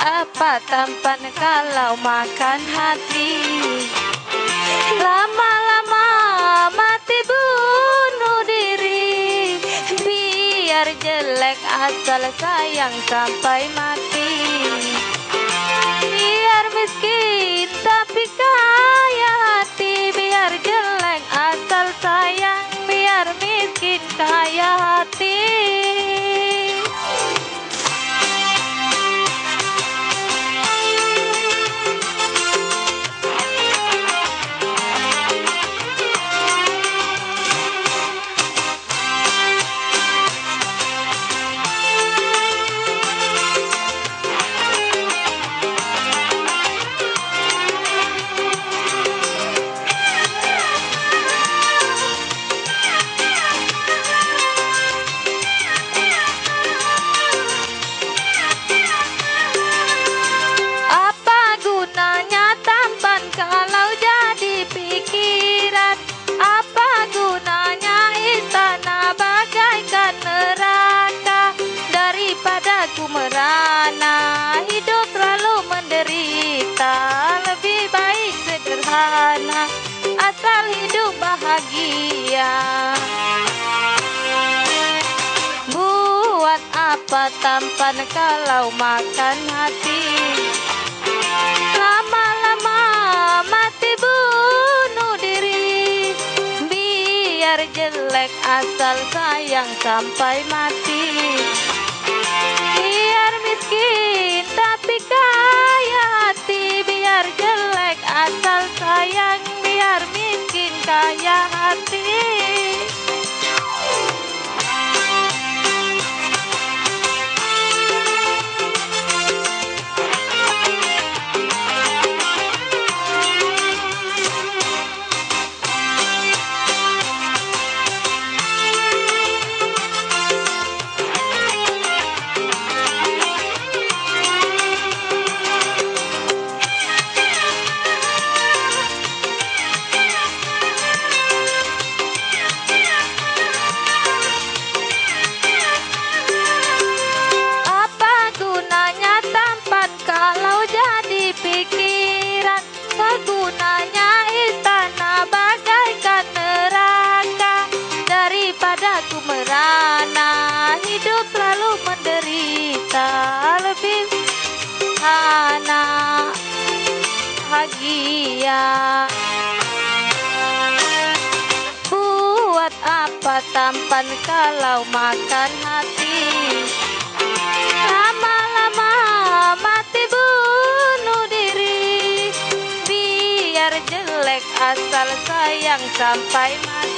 apa tampan kalau makan hati. Lama-lama mati bunuh diri, biar jelek asal sayang sampai mati. Biar miskin tapi kaya hati, biar jelek asal sayang, biar miskin kaya hati. Merana, hidup selalu menderita, lebih baik sederhana, asal hidup bahagia. Buat apa tampan kalau makan hati, lama-lama mati bunuh diri, biar jelek asal sayang sampai mati. Biar miskin tapi kaya hati, biar jelek asal sayang, biar miskin kaya hati. Gunanya istana bagaikan neraka, daripada ku merana, hidup selalu menderita, lebih anak bahagia. Buat apa tampan kalau makan hati, lama-lama mati bunuh diri, biar jelek asal sayang sampai mati.